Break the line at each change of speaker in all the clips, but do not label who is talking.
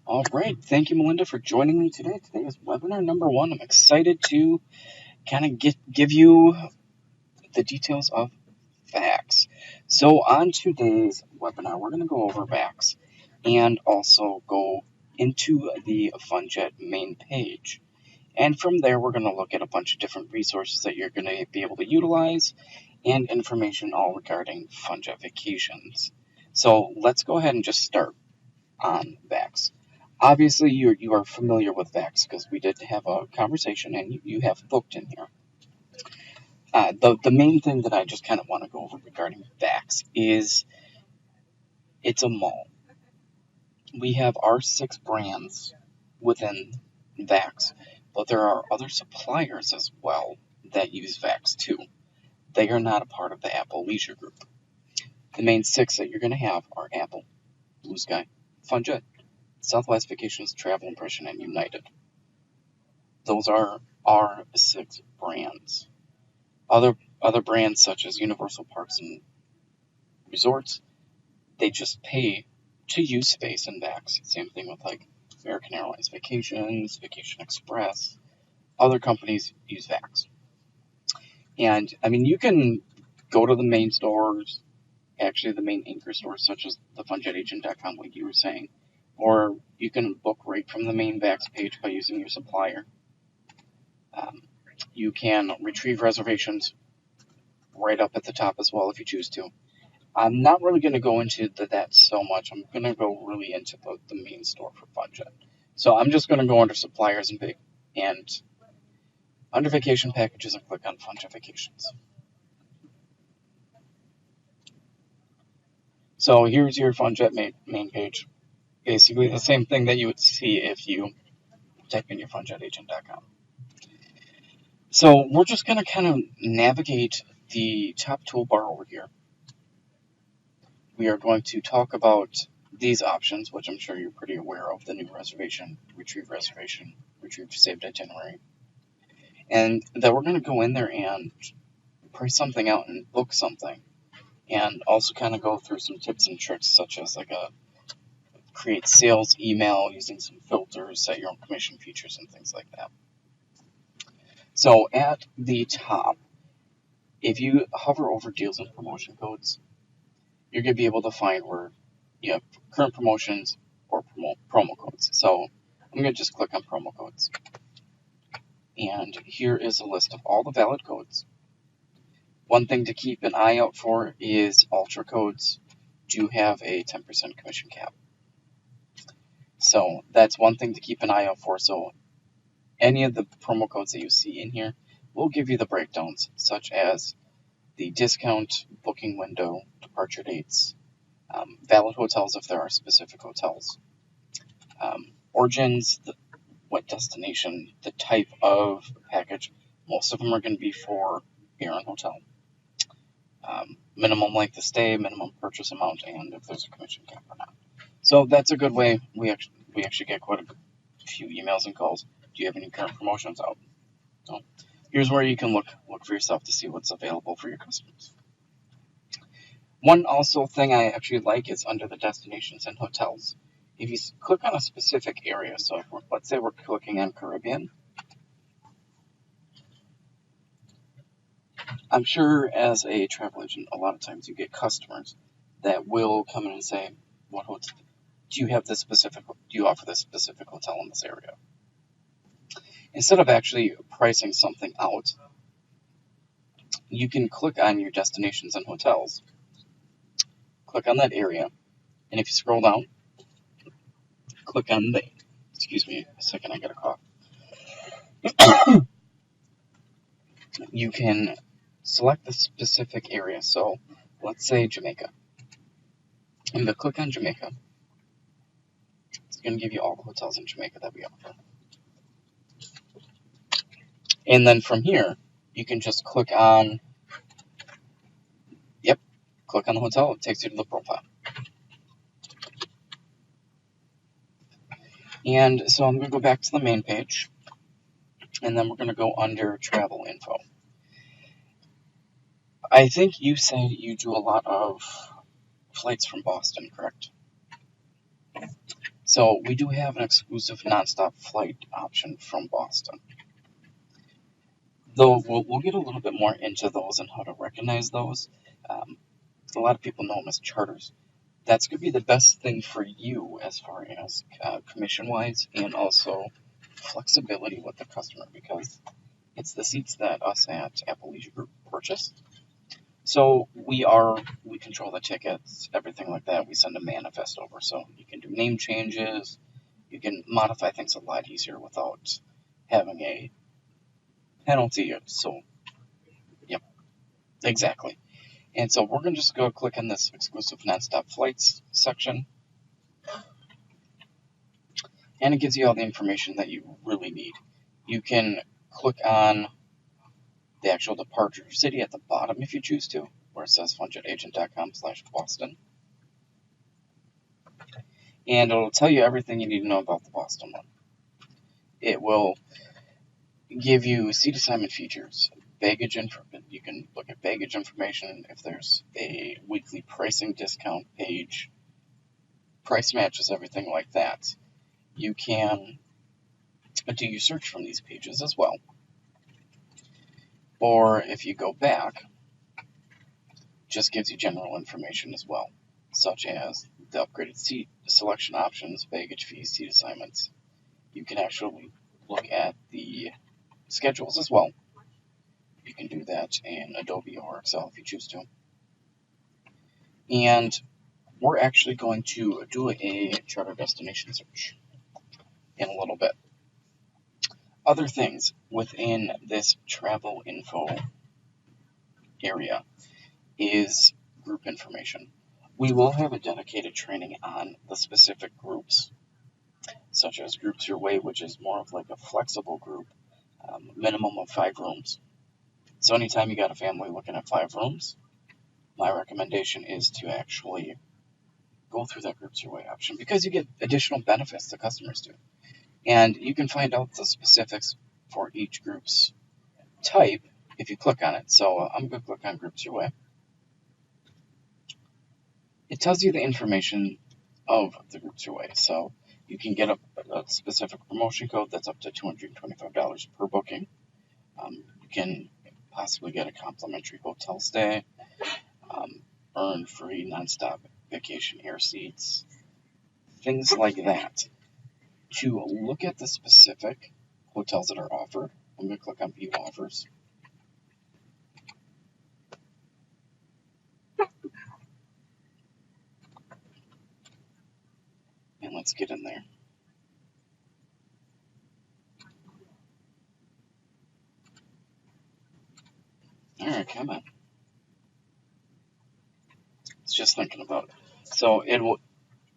All right. Thank you, Melinda, for joining me today. Today is webinar number 1. I'm excited to kind of give you the details of VAX. So on today's webinar, we're going to go over VAX and also go into the FunJet main page. And from there, we're going to look at a bunch of different resources that you're going to be able to utilize and information all regarding FunJet vacations. So let's go ahead and just start on VAX. Obviously, you are familiar with VAX because we did have a conversation and you have booked in here. The main thing that I just kind of want to go over regarding VAX is it's a mall. We have our 6 brands within VAX, but there are other suppliers as well that use VAX too. They are not a part of the Apple Leisure Group. The main 6 that you're going to have are Apple, Blue Sky, FunJet, Southwest Vacations, Travel Impression, and United. Those are our 6 brands. Other brands such as Universal Parks and Resorts, they just pay to use space in VAX. Same thing with like American Airlines Vacations, Vacation Express. Other companies use VAX. And I mean, you can go to the main stores, actually the main anchor stores such as the funjetagent.com, like you were saying, or you can book right from the main VAX page by using your supplier. You can retrieve reservations right up at the top as well if you choose to. I'm not really going to go into that so much. I'm going to go really into the main store for FunJet. So I'm just going to go under suppliers and under vacation packages and click on FunJet Vacations. So here's your FunJet main page. Basically the same thing that you would see if you type in your funjetagent.com. So we're just going to kind of navigate the top toolbar over here. We are going to talk about these options, which I'm sure you're pretty aware of: the new reservation, retrieve saved itinerary. And that we're going to go in there and price something out and book something. And also kind of go through some tips and tricks, such as like a create sales email using some filters, set your own commission features, and things like that. So at the top, if you hover over deals and promotion codes, you're going to be able to find where you have current promotions or promo codes. So I'm going to just click on promo codes. And here is a list of all the valid codes. One thing to keep an eye out for is Ultra codes do have a 10% commission cap. So that's one thing to keep an eye out for. So any of the promo codes that you see in here will give you the breakdowns, such as the discount, booking window, departure dates, valid hotels if there are specific hotels, origins, what destination, the type of package. Most of them are going to be for your own hotel. Minimum length of stay, minimum purchase amount, and if there's a commission cap or not. So that's a good way. We actually get quite a few emails and calls. Do you have any current promotions out? So here's where you can look for yourself to see what's available for your customers. One also thing I actually like is under the destinations and hotels. If you click on a specific area, so let's say we're clicking on Caribbean, I'm sure as a travel agent, a lot of times you get customers that will come in and say, "What hotel do you have? Do you offer this specific hotel in this area?" Instead of actually pricing something out, you can click on your destinations and hotels, click on that area, and if you scroll down, click on the, excuse me a second, I got a cough. You can select the specific area. So let's say Jamaica. I'm going to click on Jamaica. It's going to give you all the hotels in Jamaica that we offer. And then from here, you can just click on, click on the hotel. It takes you to the profile. And so I'm going to go back to the main page, and then we're going to go under travel info. I think you said you do a lot of flights from Boston, correct? So we do have an exclusive nonstop flight option from Boston. Though we'll get a little bit more into those and how to recognize those. A lot of people know them as charters. That's going to be the best thing for you as far as commission-wise and also flexibility with the customer, because it's the seats that us at Apple Leisure Group purchase. So we control the tickets, everything like that. We send a manifest over, so you can do name changes. You can modify things a lot easier without having a penalty. So, yep, exactly. And so we're going to just go click on this exclusive nonstop flights section. And it gives you all the information that you really need. You can click on the actual departure city at the bottom if you choose to, where it says funjetagent.com/Boston. And it'll tell you everything you need to know about the Boston one. It will give you seat assignment features, baggage information. You can look at baggage information if there's a weekly pricing discount page, price matches, everything like that. You can do your search from these pages as well. Or if you go back, just gives you general information as well, such as the upgraded seat selection options, baggage fees, seat assignments. You can actually look at the schedules as well. You can do that in Adobe or Excel if you choose to. And we're actually going to do a charter destination search in a little bit. Other things within this travel info area is group information. We will have a dedicated training on the specific groups, such as Groups Your Way, which is more of like a flexible group, minimum of 5 rooms. So anytime you got a family looking at 5 rooms, my recommendation is to actually go through that Groups Your Way option, because you get additional benefits the customers do. And you can find out the specifics for each group's type if you click on it. So I'm going to click on Groups Your Way. It tells you the information of the Groups Your Way. So you can get a specific promotion code that's up to $225 per booking. You can possibly get a complimentary hotel stay, earn free nonstop vacation air seats, things like that. To look at the specific hotels that are offered, I'm going to click on View Offers. And let's get in there. Alright, come on. It's just thinking about it. So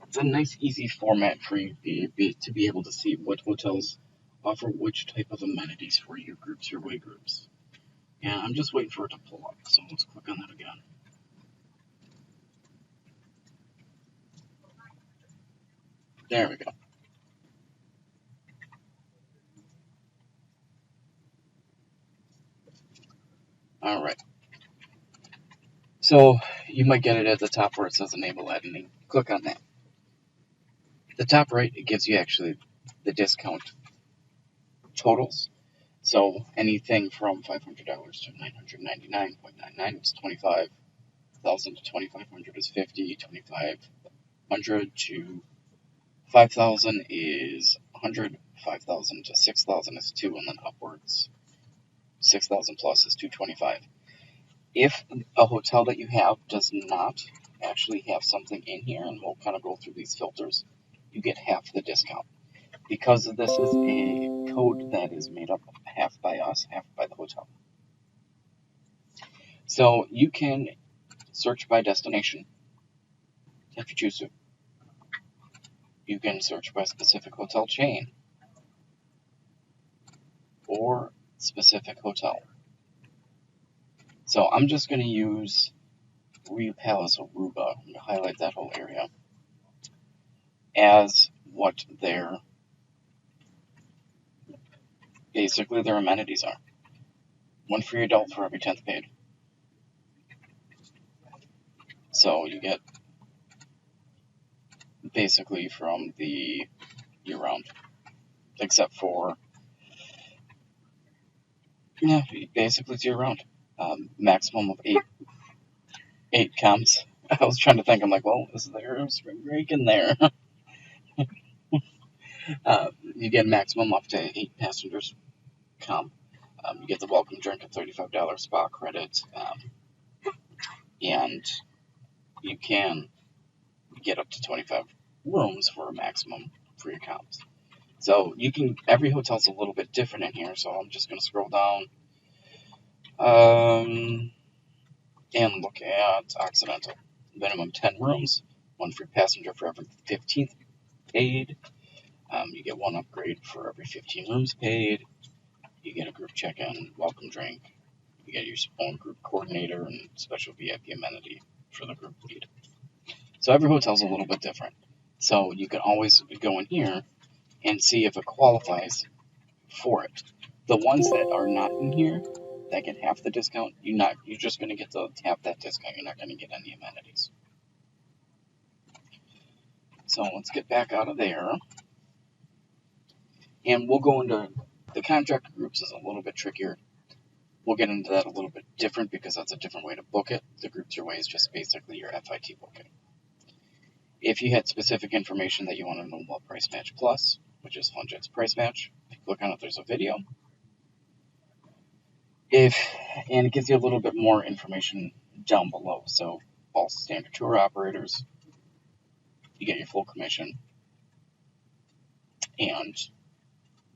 it's a nice, easy format for you to be able to see what hotels offer which type of amenities for your groups, your way groups. And I'm just waiting for it to pull up. So let's click on that again. There we go. Alright. So you might get it at the top where it says Enable Editing. Click on that. The top right, it gives you actually the discount totals. So anything from $500 to $999.99 is $25,000 to $2,500 is $50, $2,500 to $5,000 is $100, $5,000 to $6,000 is $2, and then upwards. $6,000 plus is $225. If a hotel that you have does not actually have something in here, and we'll kind of go through these filters, you get half the discount. Because this is a code that is made up half by us, half by the hotel. So you can search by destination if you choose to. You can search by specific hotel chain or specific hotel. So I'm just going to use Riu Palace Aruba. I'm going to highlight that whole area as what basically their amenities are. 1 free adult for every 10th paid. So you get basically from the year-round, except for, yeah, basically it's year-round. Maximum of eight comps. I was trying to think, I'm like, well, is there a spring break in there? You get a maximum up to 8 passengers comp. You get the welcome drink at $35 spa credit, and you can get up to 25 rooms for a maximum for your comps. So you can, every hotel's a little bit different in here, so I'm just going to scroll down and look at Occidental. Minimum 10 rooms, 1 free passenger for every 15th paid. You get 1 upgrade for every 15 rooms paid. You get a group check-in, welcome drink. You get your own group coordinator and special VIP amenity for the group lead. So every hotel's a little bit different. So you can always go in here and see if it qualifies for it. The ones that are not in here that get half the discount, you're just going to get the half that discount. You're not going to get any amenities. So let's get back out of there. And we'll go into the contractor groups is a little bit trickier. We'll get into that a little bit different because that's a different way to book it. The groups your way is just basically your FIT booking. If you had specific information that you want to know about Price Match Plus, which is FunJet's Price Match, if you click on it, there's a video. And it gives you a little bit more information down below. So all standard tour operators, you get your full commission, and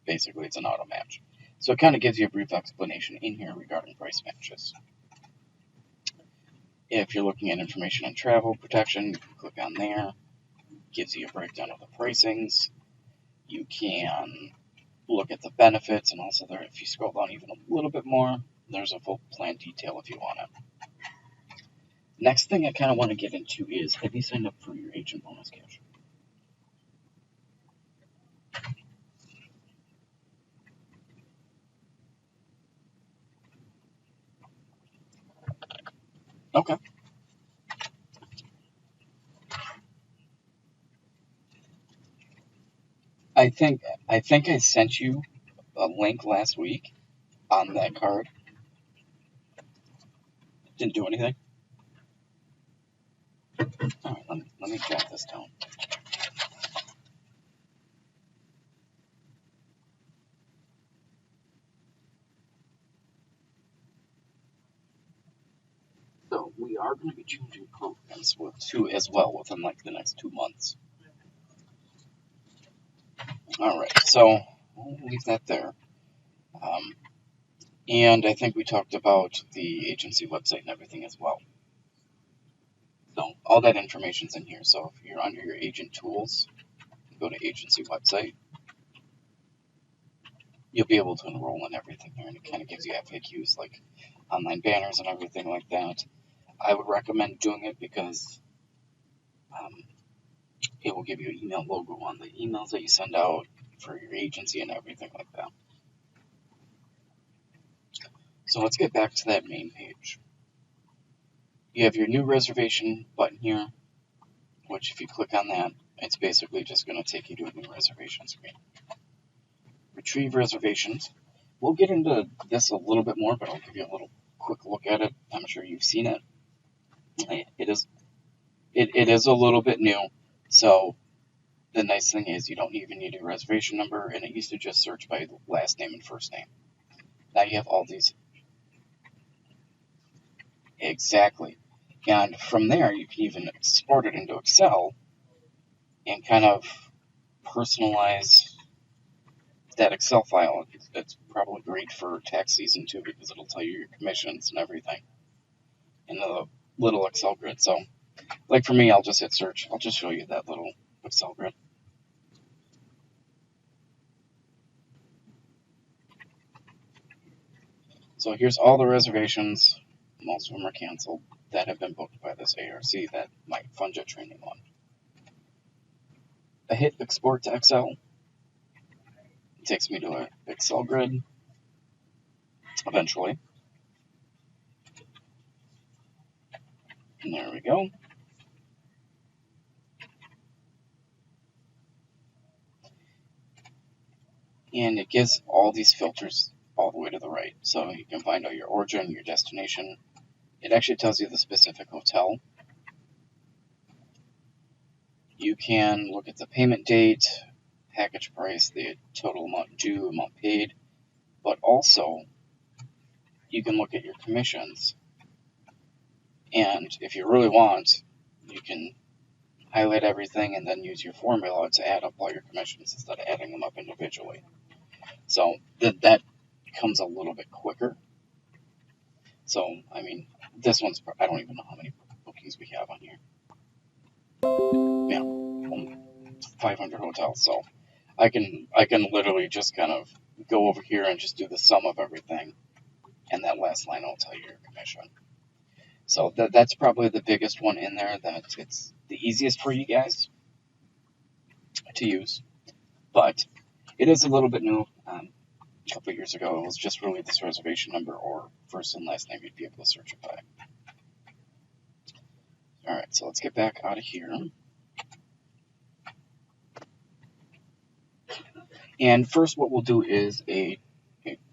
basically it's an auto match. So it kind of gives you a brief explanation in here regarding price matches. If you're looking at information on travel protection, you can click on there. It gives you a breakdown of the pricings. You can look at the benefits, and also there, if you scroll down even a little bit more, there's a full plan detail if you want it. Next thing I kind of want to get into is, have you signed up for your agent bonus cash? Okay. I think I sent you a link last week on that card. Didn't do anything. All right, let me jot this down. So we are going to be changing programs as well within like the next 2 months. All right, so we'll leave that there. And I think we talked about the agency website and everything as well. So all that information's in here. So if you're under your agent tools, go to agency website. You'll be able to enroll in everything here, and it kind of gives you FAQs like online banners and everything like that. I would recommend doing it because it will give you an email logo on the emails that you send out for your agency and everything like that. So let's get back to that main page. You have your new reservation button here, which if you click on that, it's basically just going to take you to a new reservation screen. Retrieve reservations. We'll get into this a little bit more, but I'll give you a little quick look at it. I'm sure you've seen it. It is a little bit new, so the nice thing is you don't even need a reservation number, and it used to just search by last name and first name. Now you have all these. Exactly. And from there, you can even export it into Excel and kind of personalize that Excel file. It's probably great for tax season too, because it'll tell you your commissions and everything in the little Excel grid. So, like for me, I'll just hit search. I'll just show you that little Excel grid. So here's all the reservations. Most of them are canceled that have been booked by this ARC, that my FunJet training one. I hit export to Excel. It takes me to an Excel grid eventually. And there we go. and it gives all these filters all the way to the right. So you can find out your origin, your destination. It actually tells you the specific hotel. You can look at the payment date, package price, the total amount due, amount paid, but also you can look at your commissions. And if you really want, you can highlight everything and then use your formula to add up all your commissions instead of adding them up individually. So that comes a little bit quicker. So, I mean, this one's, I don't even know how many bookings we have on here. Yeah, 500 hotels. So I can literally just kind of go over here and just do the sum of everything, and that last line will tell you your commission. So that's probably the biggest one in there. That it's the easiest for you guys to use, but it is a little bit new. A couple of years ago, it was just really this reservation number or first and last name you'd be able to search it by. All right, so let's get back out of here. And first, what we'll do is the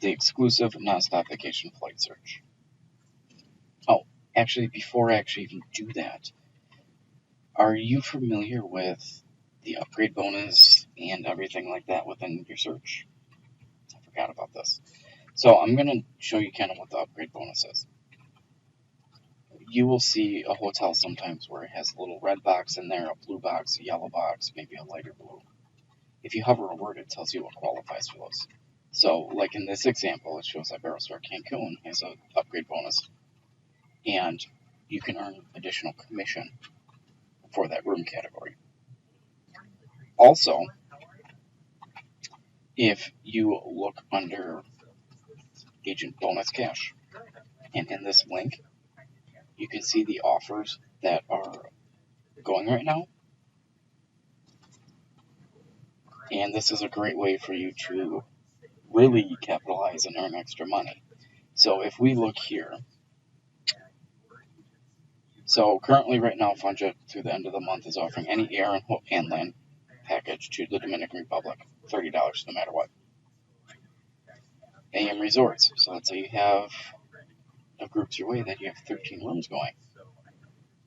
exclusive nonstop vacation flight search. Oh, actually, before I actually even do that, are you familiar with the upgrade bonus and everything like that within your search? I forgot about this. So I'm going to show you kind of what the upgrade bonus is. You will see a hotel sometimes where it has a little red box in there, a blue box, a yellow box, maybe a lighter blue. If you hover over it, it tells you what qualifies for those. So, like in this example, it shows that Iberostar Cancun has an upgrade bonus, and you can earn additional commission for that room category. Also, if you look under Agent Bonus Cash, and in this link, you can see the offers that are going right now. And this is a great way for you to really capitalize and earn extra money. So if we look here, so currently right now, Funjet through the end of the month is offering any air and land package to the Dominican Republic, $30 no matter what. AM Resorts, so let's say you have a Groups Your Way that you have 13 rooms going.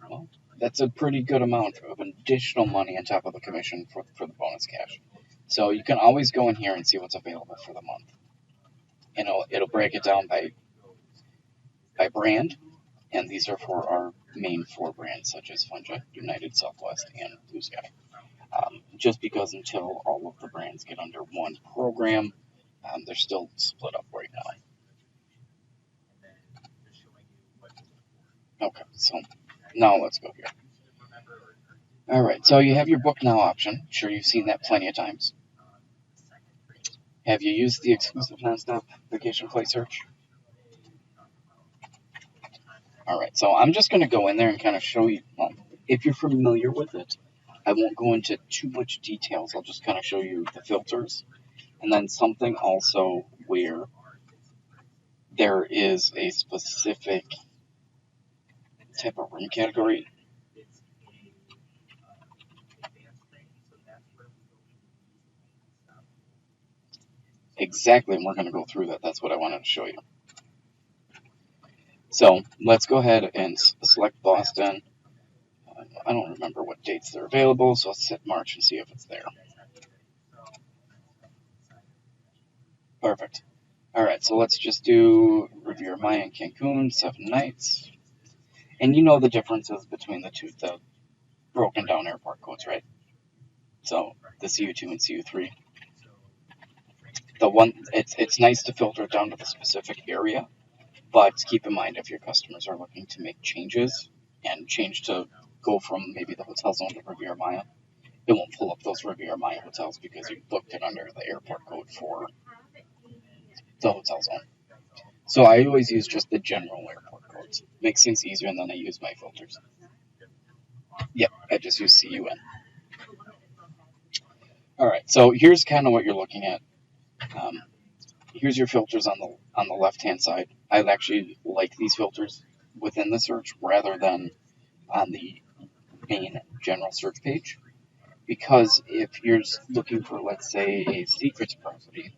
Well, that's a pretty good amount of additional money on top of the commission for the bonus cash. So you can always go in here and see what's available for the month. And it'll break it down by brand, and these are for our main 4 brands such as Funjet, United, Southwest, and Blue Sky. Just because until all of the brands get under one program, they're still split up right now. Okay, so now let's go here. Alright, so you have your book now option. I'm sure you've seen that plenty of times. Have you used the exclusive nonstop vacation flight search? Alright, so I'm just going to go in there and kind of show you, if you're familiar with it, I won't go into too much details. I'll just kind of show you the filters. And then something also where there is a specific type of room category. Exactly, and we're going to go through that. That's what I wanted to show you. So let's go ahead and select Boston. I don't remember what dates they're available, so let's hit March and see if it's there. Perfect. Alright, so let's just do Riviera Maya and Cancun, 7 nights. And you know the differences between the two, the broken down airport codes, right? So the CU2 and CU3. The one, it's nice to filter it down to the specific area, but keep in mind if your customers are looking to make changes and change to go from maybe the hotel zone to Riviera Maya, it won't pull up those Riviera Maya hotels because you booked it under the airport code for the hotel zone. So I always use just the general airport codes. Makes things easier, and then I use my filters. Yep, I just use CUN. Alright, so here's kind of what you're looking at. Here's your filters on the left-hand side. I actually like these filters within the search rather than on the main general search page. Because if you're looking for, let's say, a secrets property,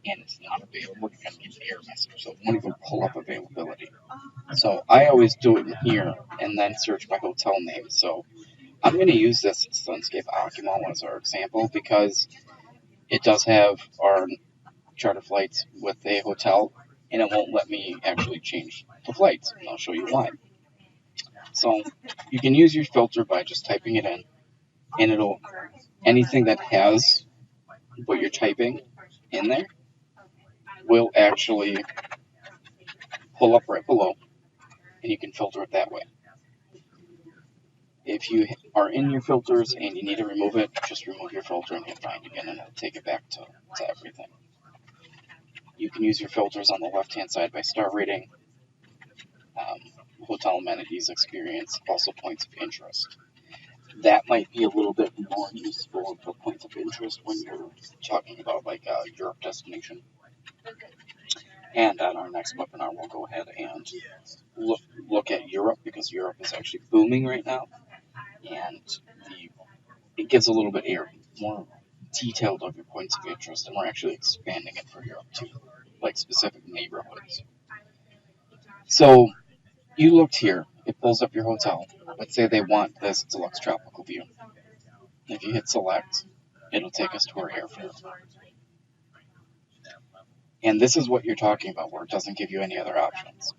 and it's not available, you're going to get an error message. So it won't even pull up availability. So I always do it in here and then search by hotel name. So I'm going to use this Sunscape Akimel as our example because it does have our charter flights with a hotel, and it won't let me actually change the flights. And I'll show you why. So you can use your filter by just typing it in, and it'll anything that has what you're typing in there will actually pull up right below, and you can filter it that way. If you are in your filters and you need to remove it, just remove your filter and hit find again, and it'll take it back to everything. You can use your filters on the left-hand side by star rating, hotel amenities, experience, also points of interest. That might be a little bit more useful for points of interest when you're talking about like a Europe destination. And on our next webinar, we'll go ahead and look at Europe because Europe is actually booming right now, and it gives a little bit more detailed of your points of interest, and we're actually expanding it for Europe too, like specific neighborhoods. So you looked here, it pulls up your hotel. Let's say they want this deluxe tropical view. If you hit select, it'll take us to our airfare. And this is what you're talking about, where it doesn't give you any other options.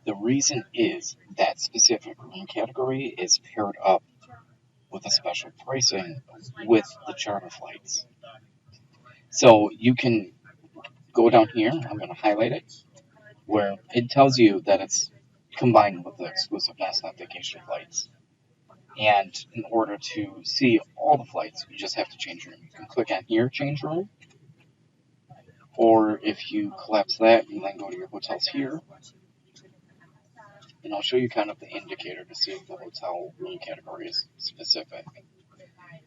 The reason is that specific room category is paired up with a special pricing with the charter flights. So you can go down here, I'm going to highlight it, where it tells you that it's combined with the exclusive nonstop vacation flights. And in order to see all the flights, you just have to change room. You can click on here, change room. Or if you collapse that, you then go to your hotels here. And I'll show you kind of the indicator to see if the hotel room category is specific.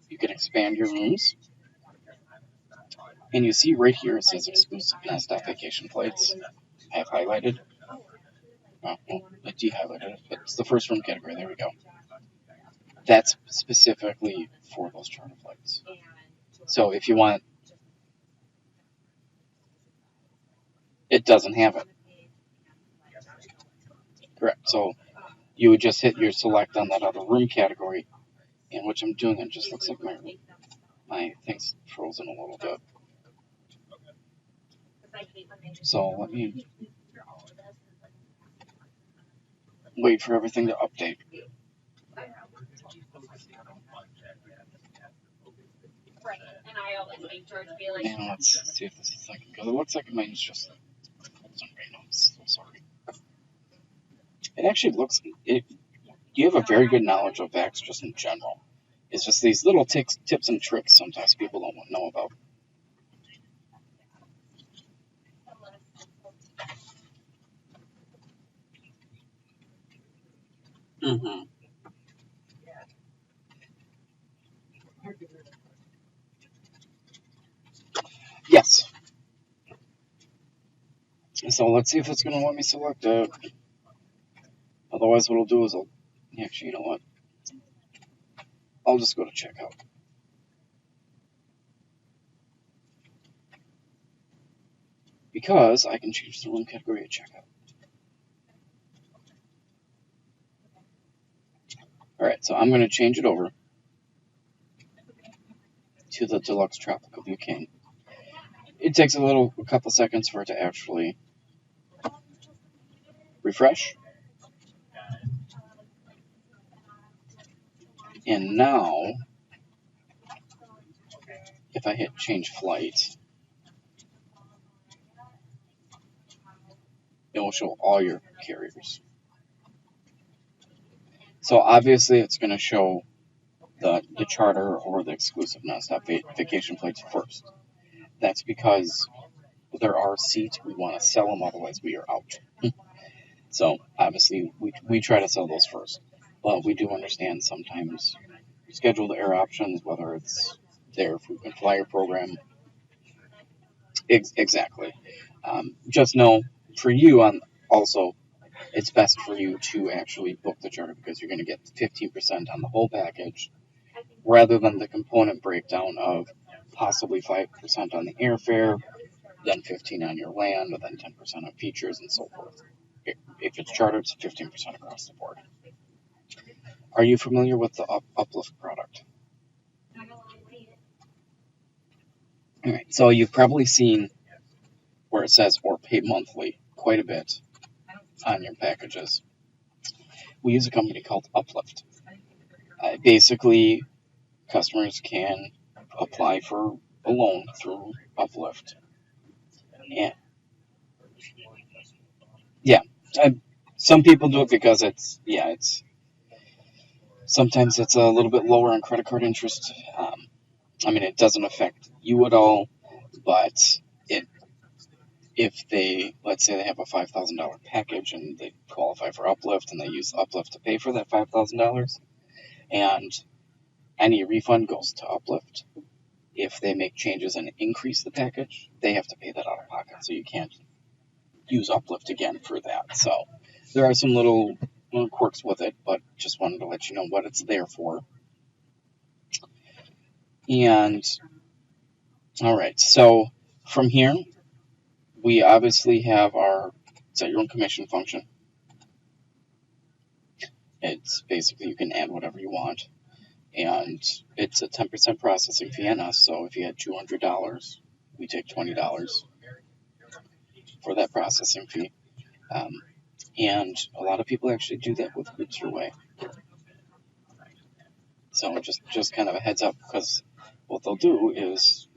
You can expand your rooms. And you see right here it says exclusive nonstop vacation flights. I have highlighted. Oh, well, I de-highlighted it, but it's the first room category. There we go. That's specifically for those charter flights. So if you want, it doesn't have it. Correct. So you would just hit your select on that other room category, and what I'm doing, it just looks like my thing's frozen a little bit. So let me wait for everything to update. And let's see if this is thinking, because it looks like mine's just frozen right now. I'm so sorry. It actually looks it. You have a very good knowledge of VAX just in general. It's just these little tips and tricks sometimes people don't know about. Mm-hmm. Yes. So let's see if it's going to let me select it. Otherwise, what I'll do is actually, you know what? I'll just go to checkout. Because I can change the room category at checkout. Alright, so I'm going to change it over to the Deluxe Tropical View King. It takes a couple seconds for it to actually refresh. And now, if I hit change flight, it will show all your carriers. So obviously it's going to show the charter or the exclusive nonstop vacation flights first. That's because there are seats, we want to sell them, otherwise we are out. So obviously we try to sell those first. But we do understand sometimes scheduled air options, whether it's their frequent flyer program. Exactly. Just know for you also, it's best for you to actually book the charter because you're going to get 15% on the whole package rather than the component breakdown of possibly 5% on the airfare then 15% on your land, and then 10% on features and so forth. If it's chartered, it's 15% across the board. Are you familiar with the Uplift product? All right, so you've probably seen where it says or pay monthly quite a bit on your packages. We use a company called Uplift. Basically, customers can apply for a loan through Uplift. And yeah, some people do it because it's sometimes it's a little bit lower on credit card interest. I mean, it doesn't affect you at all, but if they, let's say they have a $5,000 package and they qualify for Uplift and they use Uplift to pay for that $5,000, and any refund goes to Uplift. If they make changes and increase the package, they have to pay that out of pocket, so you can't use Uplift again for that. So there are some little quirks with it, but just wanted to let you know what it's there for. And all right, so from here, we obviously have our set your own commission function. It's basically you can add whatever you want, and it's a 10% processing fee on us. So if you had $200, we take $20 for that processing fee. And a lot of people actually do that with Groups Your Way. So just kind of a heads up, because what they'll do is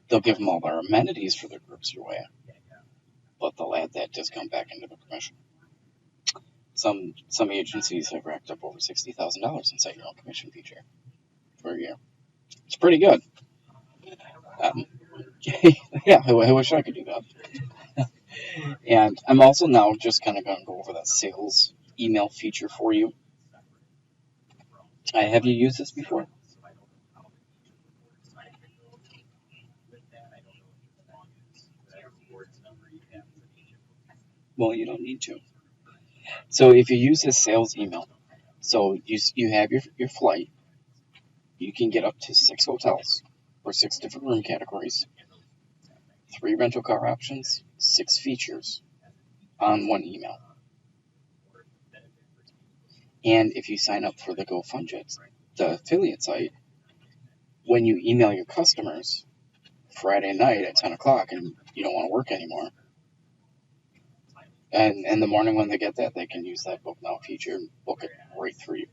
they'll give them all their amenities for their Groups Your Way, but they'll add that discount back into the commission. Some agencies have racked up over $60,000 in Set Your Own Commission feature for a year. It's pretty good. Yeah, I wish I could do that. And I'm also now just kind of going to go over that sales email feature for you. Have you used this before? Well, you don't need to. So if you use this sales email, so you have your flight, you can get up to 6 hotels or 6 different room categories, 3 rental car options, 6 features on one email. And if you sign up for the GoFundJet, the affiliate site, when you email your customers Friday night at 10 o'clock and you don't want to work anymore, and in the morning when they get that, they can use that Book Now feature and book it right through you.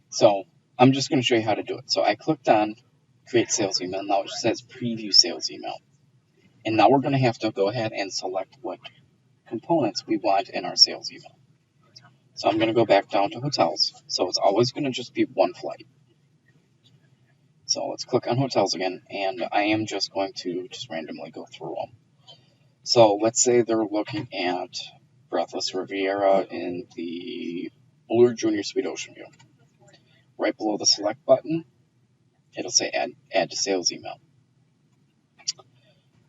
So I'm just going to show you how to do it. So I clicked on Create Sales Email. Now it says Preview Sales Email. And now we're going to have to go ahead and select what components we want in our sales email. So I'm going to go back down to hotels. So it's always going to just be one flight. So let's click on hotels again, and I am just going to just randomly go through them. So let's say they're looking at Breathless Riviera in the Allure Junior Suite Ocean View. Right below the select button, it'll say add to sales email.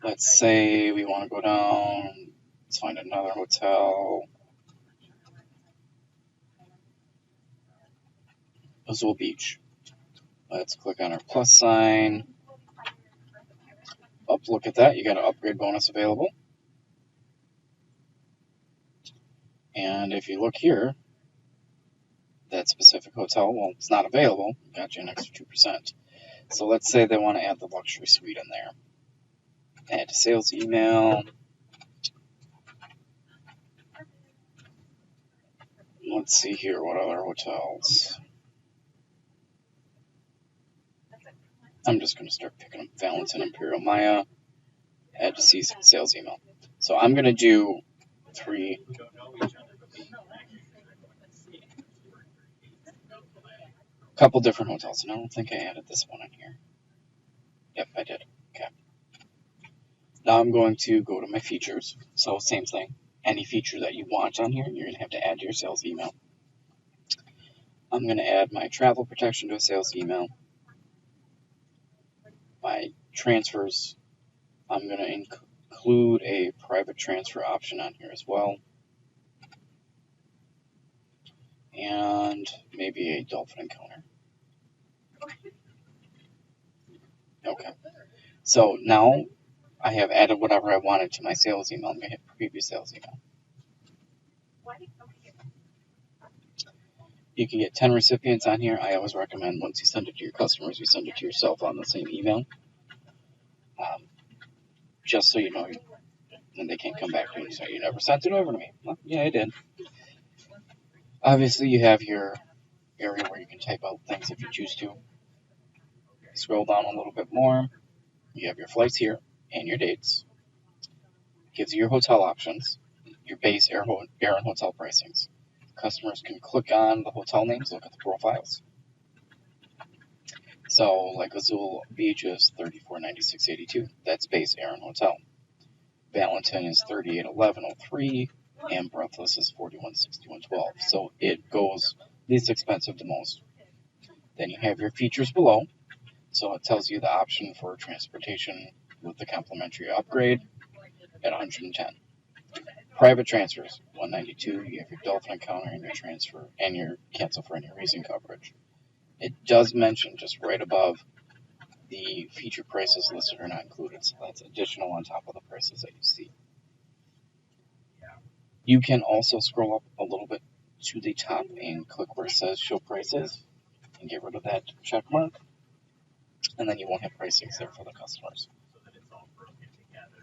Let's say we want to go down, let's find another hotel. Azul Beach. Let's click on our plus sign. Oh, look at that. You got an upgrade bonus available. And if you look here, that specific hotel, well, it's not available. Got you an extra 2%. So let's say they want to add the luxury suite in there. Add to sales email. Let's see here, what other hotels? I'm just going to start picking up Valentin Imperial Maya. Add to sales email. So I'm going to do 3. Couple different hotels, and I don't think I added this one in here. Yep, I did. Okay. Now I'm going to go to my features. So same thing. Any feature that you want on here, you're going to have to add to your sales email. I'm going to add my travel protection to a sales email. My transfers, I'm going to include a private transfer option on here as well. And maybe a dolphin encounter. Okay. So now I have added whatever I wanted to my sales email. I'm going to hit preview sales email. You can get 10 recipients on here. I always recommend once you send it to your customers, you send it to yourself on the same email. Just so you know, and they can't come back to you and say, you never sent it over to me. Well, yeah, I did. Obviously, you have your area where you can type out things if you choose to. Scroll down a little bit more. You have your flights here and your dates. Gives you your hotel options, your base air and hotel pricings. Customers can click on the hotel names, look at the profiles. So, like Azul Beach is $34.96.82. That's base air and hotel. Valentine is $38.11.03, and Breathless is $41.61.12. So it goes least expensive to most. Then you have your features below. So it tells you the option for transportation with the complimentary upgrade at $110. Private transfers, $192. You have your Dolphin encounter and your transfer and your cancel for any reason coverage. It does mention just right above the feature prices listed are not included, so that's additional on top of the prices that you see. You can also scroll up a little bit to the top and click where it says show prices and get rid of that check mark, and then you won't have pricings there for the customers.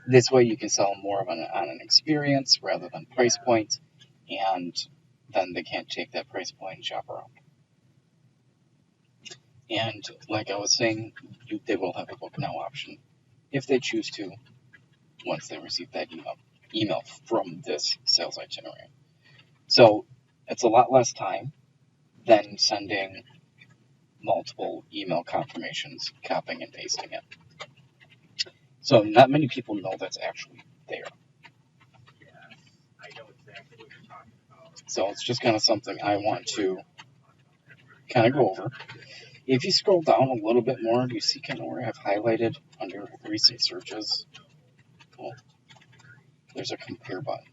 This way you can sell more of on an experience rather than price point, and then they can't take that price point and shop around. And like I was saying, they will have a book now option if they choose to once they receive that email from this sales itinerary. So it's a lot less time than sending multiple email confirmations, copying and pasting it. So not many people know that's actually there. So it's just kind of something I want to kind of go over. If you scroll down a little bit more, you see kind of where I've highlighted under recent searches. Well, there's a compare button.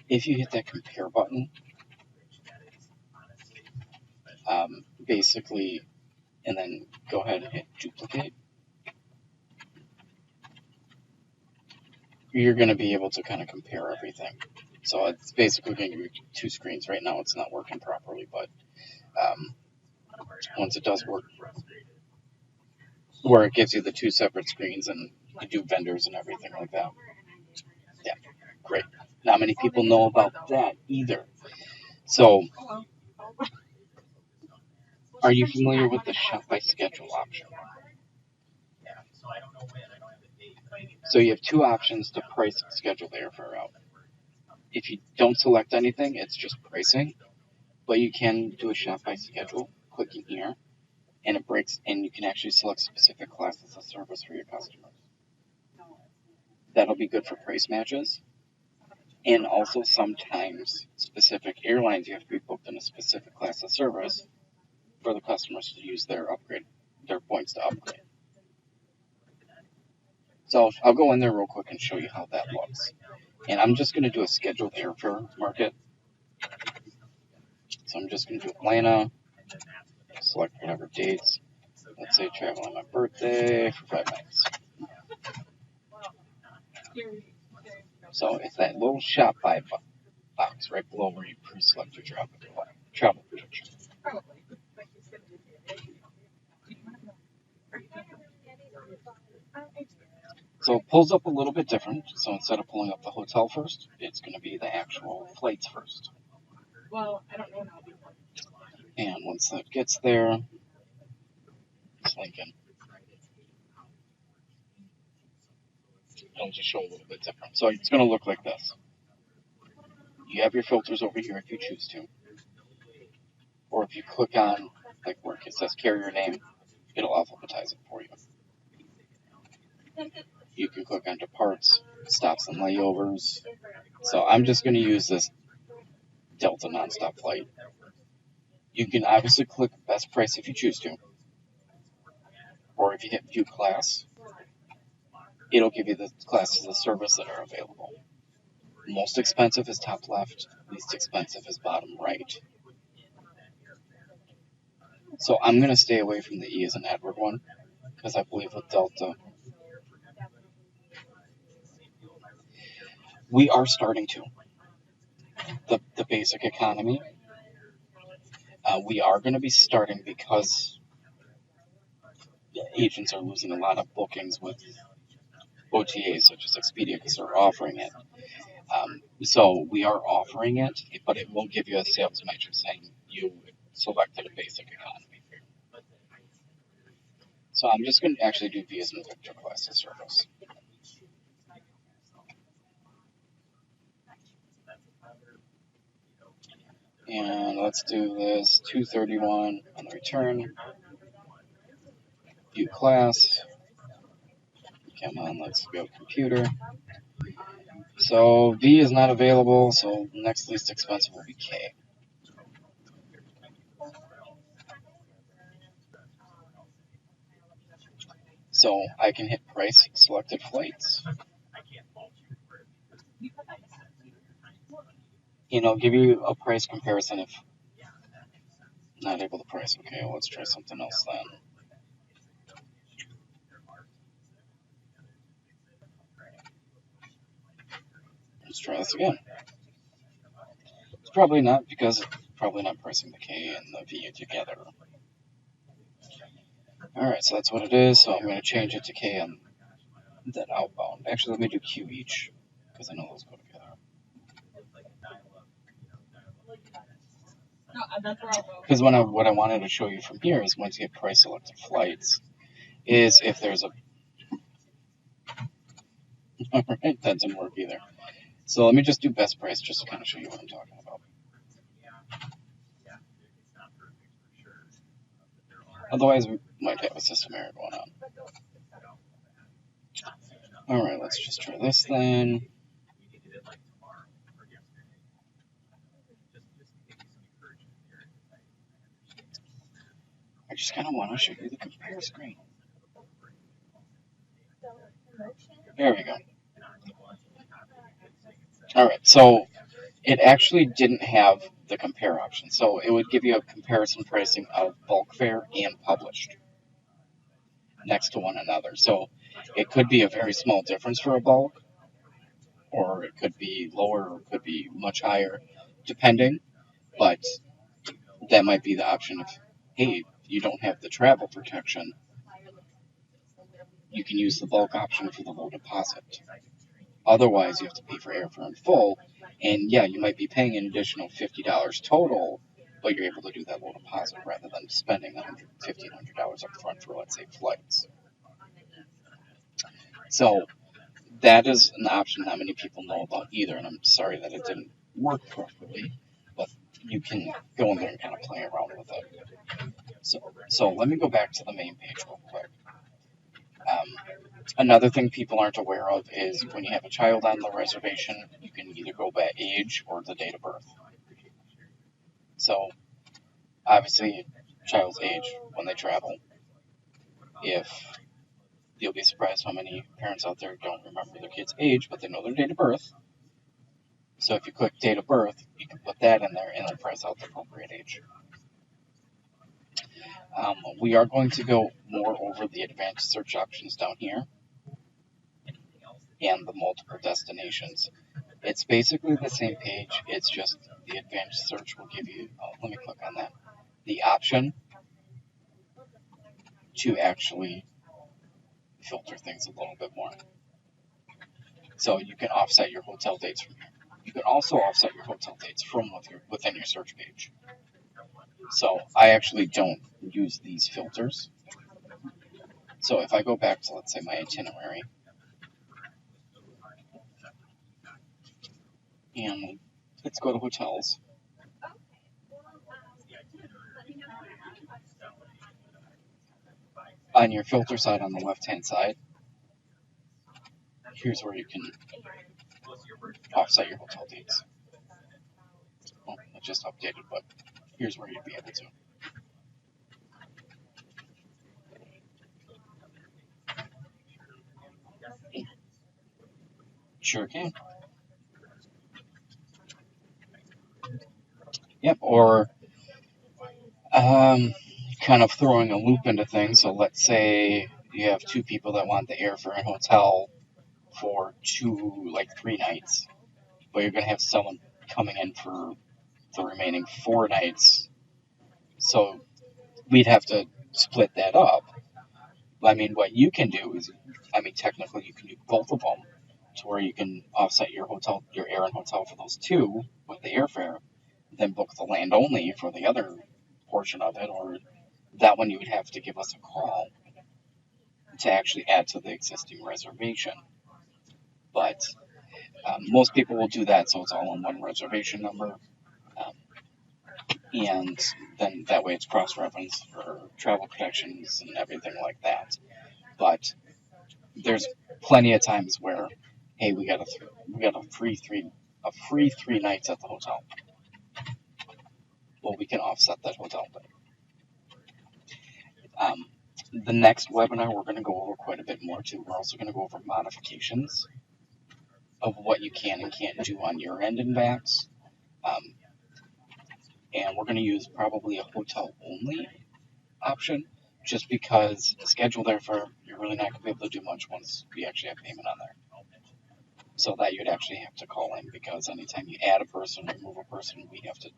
If you hit that compare button, basically, and then go ahead and hit duplicate, you're going to be able to kind of compare everything. So it's basically going to be two screens. Right now it's not working properly, but once it does work, where it gives you the two separate screens and you do vendors and everything like that. Yeah, great. Not many people know about that either. So, are you familiar with the shop by schedule option? So you have two options to price and schedule the airfare out. If you don't select anything, it's just pricing, but you can do a shop by schedule, clicking here, and it breaks, and you can actually select specific classes of service for your customers. That'll be good for price matches, and also sometimes specific airlines, you have to be booked in a specific class of service for the customers to use their points to upgrade. So I'll go in there real quick and show you how that looks. And I'm just going to do a scheduled airfare market. So I'm just going to do Atlanta, select whatever dates. Let's say travel on my birthday for 5 nights. So it's that little shop by box right below where you pre-select your travel projection. So it pulls up a little bit different. So instead of pulling up the hotel first, it's going to be the actual flights first. And once that gets there, it's Lincoln. It'll just show a little bit different. So it's going to look like this. You have your filters over here if you choose to. Or if you click on, like where it says carrier name, it'll alphabetize it for you. You can click on departs, stops and layovers. So I'm just going to use this Delta nonstop flight. You can obviously click best price if you choose to. Or if you hit view class, it'll give you the classes of service that are available. Most expensive is top left, least expensive is bottom right. So I'm going to stay away from the E as an Edward one, because I believe with Delta, we are starting to. The basic economy, we are going to be starting because agents are losing a lot of bookings with OTAs such as Expedia because they're offering it. So we are offering it, but it will give you a sales metric saying you selected a basic economy. So I'm just going to actually do Via's Victor class of service. And let's do this 231 on the return. View class. Come on, let's go computer. So V is not available, so next least expensive will be K. So I can hit price selected flights. Give you a price comparison if not able to price. Okay, well, let's try something else then. Let's try this again. It's probably not because it's probably not pricing the K and the V together. Alright, so that's what it is, so I'm going to change it to K on that outbound. Actually, let me do Q each, because I know those go together. Because what I wanted to show you from here is once you get price selected flights, is if there's a... Alright, that didn't work either. So let me just do best price just to kind of show you what I'm talking about. Otherwise, we might have a system error going on. Alright, let's just try this then. I just kind of want to show you the compare screen. There we go. Alright, so it actually didn't have the compare option. So it would give you a comparison pricing of bulk fare and published next to one another. So it could be a very small difference for a bulk, or it could be lower, or it could be much higher, depending. But that might be the option if, hey, you don't have the travel protection, you can use the bulk option for the low deposit. Otherwise, you have to pay for airfare in full, and yeah, you might be paying an additional $50 total, but you're able to do that low deposit rather than spending $100 up front for, let's say, flights. So that is an option not many people know about either, and I'm sorry that it didn't work properly, but you can go in there and kind of play around with it. So let me go back to the main page real quick. Another thing people aren't aware of is when you have a child on the reservation, you can either go by age or the date of birth. So, obviously, child's age when they travel. If you'll be surprised how many parents out there don't remember their kid's age, but they know their date of birth. So if you click date of birth, you can put that in there and it'll price out the appropriate age. We are going to go more over the advanced search options down here and the multiple destinations. It's basically the same page, it's just the advanced search will give you, let me click on that, the option to actually filter things a little bit more. So you can offset your hotel dates from here. You can also offset your hotel dates from within your search page. So I actually don't use these filters. So if I go back to, let's say, my itinerary, and let's go to hotels. On your filter side on the left-hand side, here's where you can offset your hotel dates. Well, it just updated, but here's where you'd be able to. Sure can. Yep, or kind of throwing a loop into things. So let's say you have two people that want the airfare and hotel for 3 nights, but you're going to have someone coming in for the remaining 4 nights. So we'd have to split that up. I mean, what you can do is, technically you can do both of them to where you can offset your air and hotel for those two with the airfare, then book the land only for the other portion of it, or that one you would have to give us a call to actually add to the existing reservation. But most people will do that, so it's all on one reservation number. And then that way it's cross-referenced for travel connections and everything like that. But there's plenty of times where, hey, we got a free 3 nights at the hotel. Well, we can offset that hotel bill. The next webinar we're going to go over quite a bit more too. We're also going to go over modifications of what you can and can't do on your end in VAX. And we're going to use probably a hotel only option, just because the schedule there for you're really not going to be able to do much once we actually have payment on there. So that you'd actually have to call in, because anytime you add a person, remove a person, we have to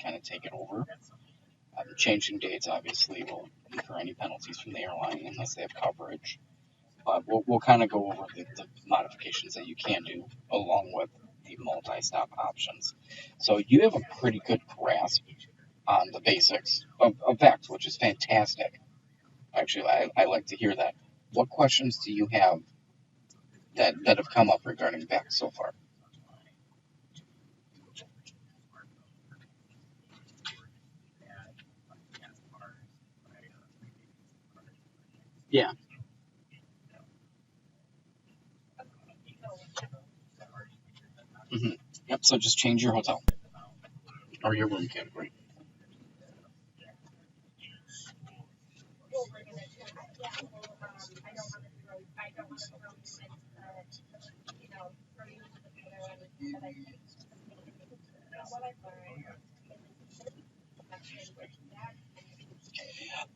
kind of take it over. Changing dates obviously will incur any penalties from the airline unless they have coverage. But we'll kind of go over the modifications that you can do along with the multi-stop options. So you have a pretty good grasp on the basics of VAX, which is fantastic. Actually, I like to hear that. What questions do you have that have come up regarding VAX so far? Yeah. Mm-hmm. Yep, so just change your hotel or your room category.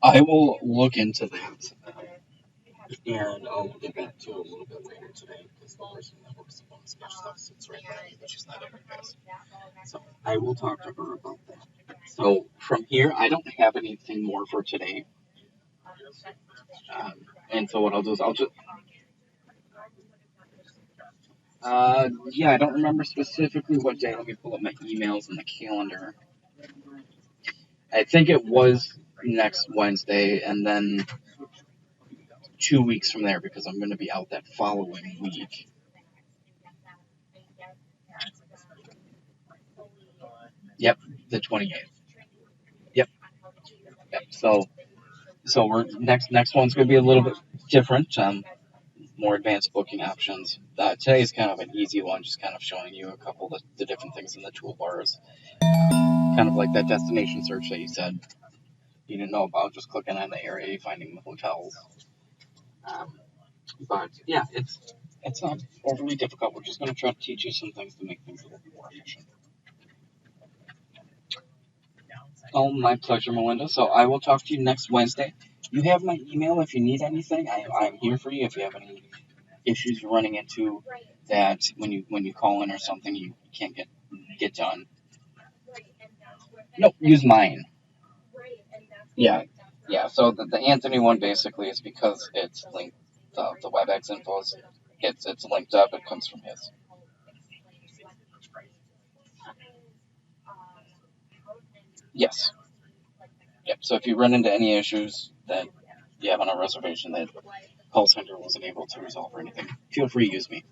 I will look into that, and I'll get back to it a little bit later today, because the person that works the phone sketch stuff sits right by me, but she's not at her desk. So I will talk to her about that. So from here, I don't have anything more for today. And so what I'll do is I'll just... yeah, I don't remember specifically what day. Let me pull up my emails and the calendar. I think it was next Wednesday, and then 2 weeks from there, because I'm going to be out that following week. Yep, the 28th. Yep. So we're next one's going to be a little bit different. More advanced booking options. Today's kind of an easy one, just kind of showing you a couple of the different things in the toolbars. Kind of like that destination search that you said you didn't know about, just clicking on the area, finding the hotels. But yeah, it's not overly difficult. We're just going to try to teach you some things to make things a little bit more efficient. Oh, my pleasure, Melinda. So I will talk to you next Wednesday. You have my email if you need anything. I'm here for you if you have any issues you're running into that when you call in or something you can't get done. No, use mine. Yeah. So the Anthony one basically is because it's linked. The WebEx info it's linked up. It comes from his. Yes. Yep. So if you run into any issues that you have on a reservation that call center wasn't able to resolve or anything, feel free to use me.